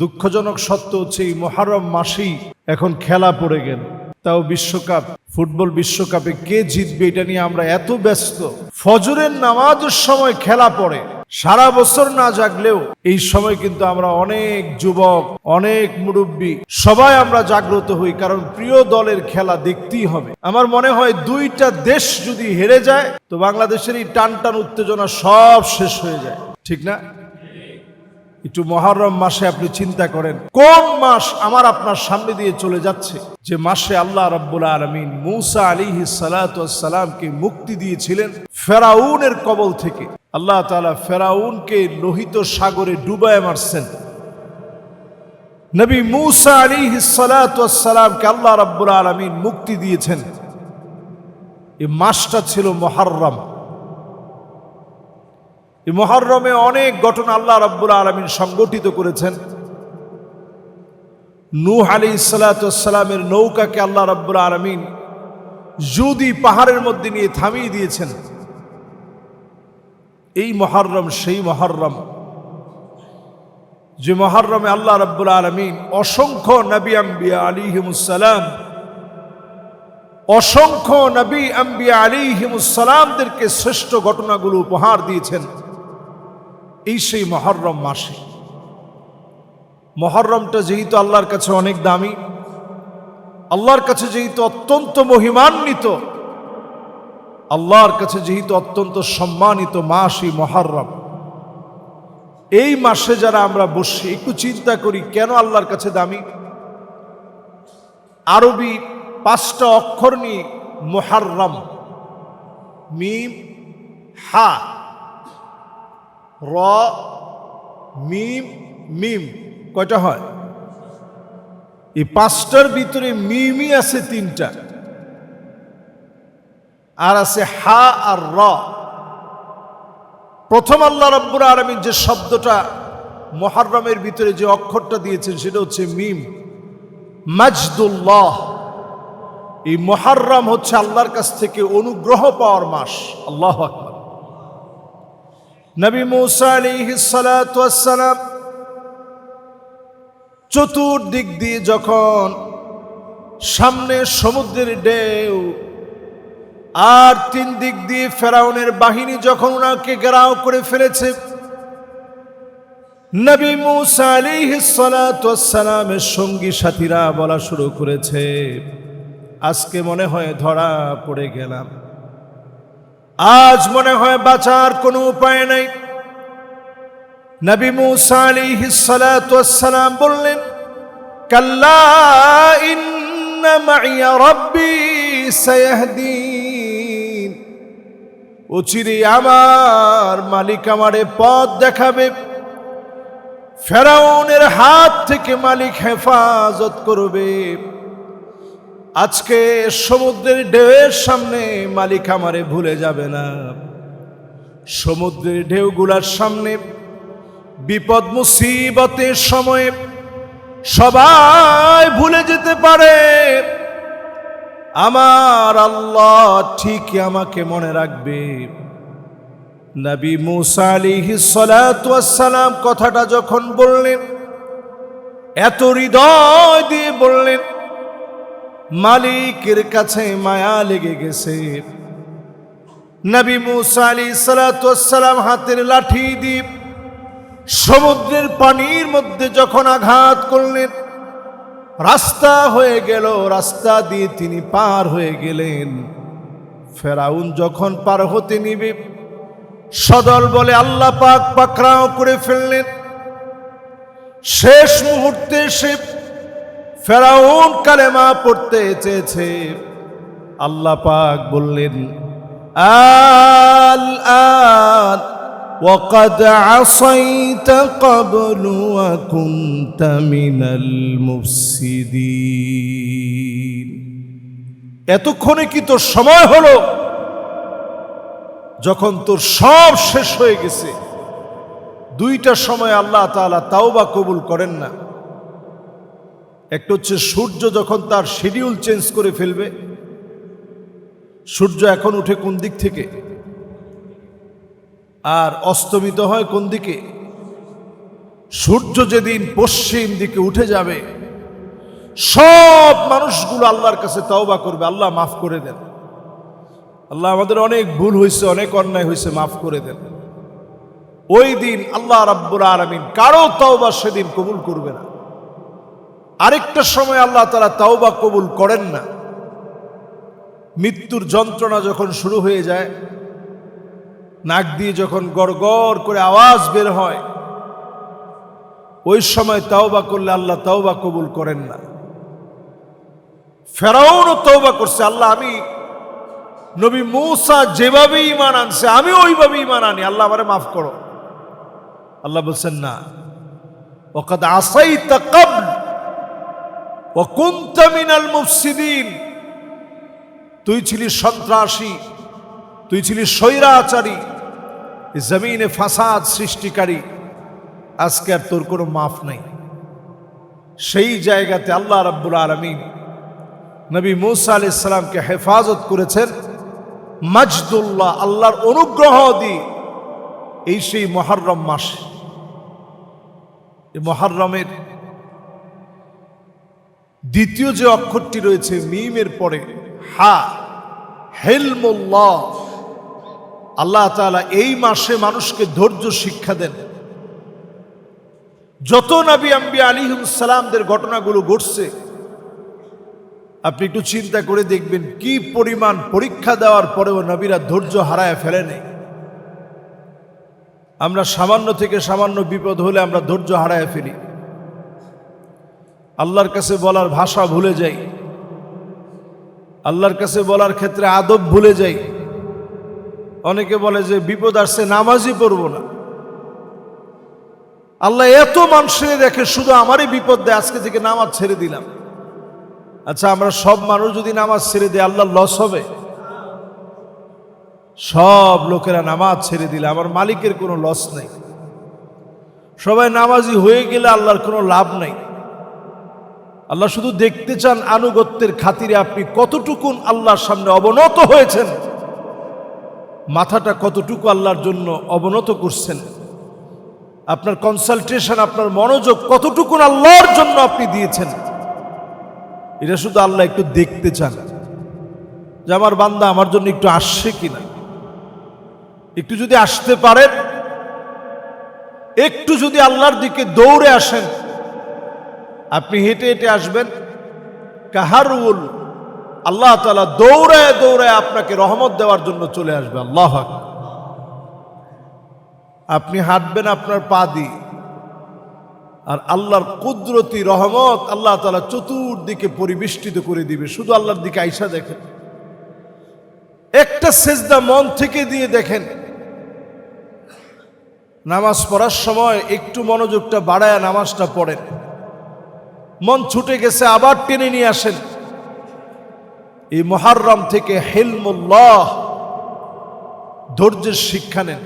দুঃখজনক সত্য হচ্ছে এই মুহররম মাসেই এখন খেলা পড়ে গেল। তাও বিশ্বকাপ, ফুটবল বিশ্বকাপে কে জিতবে এটা নিয়ে আমরা এত ব্যস্ত। ফজরের নামাজের সময় খেলা পড়ে, সারা বছর না জাগলেও এই সময় কিন্তু আমরা অনেক যুবক, অনেক মুরব্বী সবাই আমরা জাগ্রত হই, কারণ প্রিয় দলের খেলা দেখতেই হবে। আমার মনে হয় দুইটা দেশ যদি হেরে যায় তো বাংলাদেশের এই টান টান উত্তেজনা সব শেষ হয়ে যায়, ঠিক না? একটু মুহররম মাসে আপনি চিন্তা করেন, কোন মাস আমার আপনার সামনে দিয়ে চলে যাচ্ছে, যে মাসে আল্লাহ রাব্বুল আলামিন মূসা আলাইহিস সালাতু ওয়াস সালামকে মুক্তি দিয়েছিলেন ফেরাউনের কবল থেকে। আল্লাহ তাআলা ফেরাউনকে লোহিত সাগরে ডুবায় মারছেন। নবী মূসা আলাইহিস সালাতু ওয়াস সালামকে আল্লাহ রাব্বুল আলামিন মুক্তি দিয়েছেন। এই মাসটা ছিল মুহররম। এই মুহররমে অনেক ঘটনা আল্লাহ রাব্বুল আলামিন সংগঠিত করেছেন। নূহ আলাইহিস সালাতু ওয়াস সালামের নৌকাকে আল্লাহ রাব্বুল আলামিন জুদি পাহাড়ের মধ্যে নিয়ে থামিয়ে দিয়েছেন। এই মুহররম সেই মুহররম যে মুহররমে আল্লাহ রাব্বুল আলামিন অসংখ্য নবী আম্বিয়া আলাইহিমুস সালাম, অসংখ্য নবী আম্বিয়া আলাইহিমুস সালামদেরকে শ্রেষ্ঠ ঘটনাগুলো উপহার দিয়েছেন এই সেই মুহররম মাসে। মুহররমটা যেহেতু আল্লাহর কাছে অনেক দামি, আল্লাহর কাছে যেহেতু অত্যন্ত মহিমান্বিত, আল্লাহর কাছে যেহেতু অত্যন্ত সম্মানিত মাস এই মুহররম, এই মাসে যারা আমরা বসি একটু চিন্তা করি কেন আল্লাহর কাছে দামি। আরবি 5টা অক্ষর নিয়ে মুহররম, মিম, হা, র, মিম, মিম, কয়টা হয়? এই 5টার ভিতরে মিমই আছে 3টা, আর আছে হা আর র। প্রথম আল্লাহ রাব্বুল আলামিন যে শব্দটা মুহররমের ভিতরে যে অক্ষরটা দিয়েছেন সেটা হচ্ছে মিম, মাজদুল্লাহ। এই মুহররম হচ্ছে আল্লাহর কাছ থেকে অনুগ্রহ পাওয়ার মাস। আল্লাহু আকবার। নবী মূসা আলাইহিস সালাতু ওয়াস সালাম চতুর্দিক দিয়ে যখন সামনে সমুদ্রের ঢেউ আর 3 দিক দিয়ে ফেরাউনের বাহিনী যখন ওনাকে ঘেরাও করে ফেলেছে, নবী মূসা আলাইহিস সালাতু ওয়াস সালামের সঙ্গী সাথীরা বলা শুরু করেছে, আজকে মনে হয় ধরা পড়ে গেলাম, আজ মনে হয় বাঁচার কোনো উপায় নাই। নবী মূসা আলাইহিস সালাতু ওয়াস সালাম বললেন, কাল্লা ইন্না মাইয়া রাব্বি সায়াহদিন, অচিরে আমার মালিক আমারে পথ দেখাবে, ফেরাউনের হাত থেকে মালিক হেফাজত করবে। আজকে সমুদ্রের ঢেউয়ের সামনে মালিক আমারে ভুলে যাবে না। সমুদ্রের ঢেউগুলার সামনে বিপদ মুসিবতের সময়ে সবাই ভুলে যেতে পারে, আমার আল্লাহ ঠিকই আমাকে মনে রাখবে। নবী মূসা আলাইহিস সালাতু ওয়াস সালাম কথাটা যখন বললেন, এত হৃদয় দিয়ে বললেন, মালিকের কাছে মায়া লেগে গেছে। নবী মূসা আলাইহিস সালাতু ওয়াস সালাম হাতের লাঠি দিয়ে সমুদ্রের পানির মধ্যে যখন আঘাত করলেন, রাস্তা হয়ে গেল, রাস্তা দিয়ে তিনি পার হয়ে গেলেন। ফেরাউন যখন পার হতে নিবে, সদল বলে আল্লাহ পাক পাকড়াও করে ফেললেন। শেষ মুহূর্তে সে ফেরাউন কালেমা পড়তে চেয়েছে, আল্লাহ পাক বললেন, আল আন ওয়াকাদ আসাইতা ক্বাবলু ওয়া কুনতা মিনাল মুফসিদিন, এতক্ষণে কি তোর সময় হলো যখন তোর সব শেষ হয়ে গেছে? 2টা সময় আল্লাহ তাআলা তাওবা কবুল করেন না। একটা হচ্ছে সূর্য যখন তার শিডিউল চেঞ্জ করে ফেলবে। সূর্য এখন উঠে কোন দিক থেকে আর অস্তমিত হয় কোন দিকে? সূর্য যেদিন পশ্চিম দিকে উঠে যাবে, সব মানুষগুলো আল্লাহর কাছে তওবা করবে, আল্লাহ মাফ করে দেন, আল্লাহ আমাদের অনেক ভুল হয়েছে, অনেক অন্যায় হয়েছে, মাফ করে দেন। ওই দিন আল্লাহ রাব্বুল আলামিন কারো তওবা সেদিন কবুল করবে না। আরেকটা সময় আল্লাহ তাআলা তওবা কবুল করেন না, মৃত্যুর যন্ত্রণা যখন শুরু হয়ে যায়, নাক দিয়ে যখন গড়গড় করে আওয়াজ বের হয়, ওই সময় তওবা করলে আল্লাহ তওবা কবুল করেন না। ফেরাউনও তওবা করছে, আল্লাহ আমি নবী মূসা যেভাবে ঈমান আনছে আমি ওইভাবে ঈমান আনি, আল্লাহ আমারে মাফ করো। আল্লাহ বলছেন না, ওয়াকাদ আসাইতা ক্বাবল ওয়া কুনতা মিনাল মুফসিদিন, তুই ছিলি সন্ত্রাসী, তুই ছিলি স্বৈরাচারী, জমিনে ফাসাদ সৃষ্টিকারী, আজকে আর তোর কোনো মাফ নাই। সেই জায়গাতে আল্লাহ রাব্বুল আলামিন নবী মূসা আলাইহিস সালামকে হেফাজত করেছেন মাজদুল্লাহ, আল্লাহর অনুগ্রহ দিয়ে। এই সেই মুহররম মাস, এই মুহররমের দ্বিতীয় যে অক্ষরটি রয়েছে মিমের পরে হা, হিলমুল্লাহ, আল্লাহ তাআলা এই মাসে মানুষকে ধৈর্য শিক্ষা দেন। যত নবী আম্বিয়া আলাইহিস সালামদের ঘটনাগুলো ঘটছে, আপনি একটু চিন্তা করে দেখবেন কি পরিমাণ পরীক্ষা দেওয়ার পরেও নবীরা ধৈর্য হারায় ফেলে নেই। আমরা সামান্য থেকে সামান্য বিপদ হলে আমরা ধৈর্য হারায় ফেলি, আল্লাহর কাছে বলার ভাষা ভুলে যাই, আল্লাহর কাছে বলার ক্ষেত্রে আদব ভুলে যাই। অনেকে বলে যে বিপদ আসছে নামাজই পড়ব না। আল্লাহ এত মানুষের দেখে শুধু আমারই বিপদ দেয়, আজকে থেকে নামাজ ছেড়ে দিলাম। আচ্ছা, আমরা সব মানুষ যদি নামাজ ছেড়ে দিই আল্লাহ লস হবে? সব লোকেরা নামাজ ছেড়ে দিলে আমার মালিকের কোনো লস নেই। সবাই নামাজি হয়ে গেলে আল্লাহর কোনো লাভ নেই। আল্লাহ শুধু দেখতে চান আনুগত্যের খাতিরে আপনি কতটুকুন আল্লাহর সামনে অবনত হয়েছেন, মাথাটা কতটুকু আল্লাহর জন্য অবনত করছেন, আপনার কনসালটেশন, আপনার মনোযোগ কতটুকুন আল্লাহর জন্য আপনি দিয়েছেন। এটা শুধু আল্লাহ একটু দেখতে চান যে আমার বান্দা আমার জন্য একটু আসছে কিনা। একটু যদি আসতে পারেন, একটু যদি আল্লাহর দিকে দৌড়ে আসেন, আপনি হেঁটে হেঁটে আসবেন, কাহারুল, আল্লাহ তাআলা দৌড়ায় দৌড়ায় আপনাকে রহমত দেওয়ার জন্য চলে আসবে। আল্লাহু আকবার। আপনি হাঁটবেন আপনার পা দিয়ে, আর আল্লাহর কুদরতি রহমত আল্লাহ তাআলা চতুর্দিকে পরিবেষ্টিত করে দিবে। শুধু আল্লাহর দিকে আইসা দেখেন, একটা সেজদা মন থেকে দিয়ে দেখেন। নামাজ পড়ার সময় একটু মনোযোগটা বাড়ায় নামাজটা পড়েন, মন ছুটে গেছে আবার টেনে নিয়ে আসেন। এই মুহররম থেকে হিলমুল্লাহ, ধৈর্যের শিক্ষা নেন।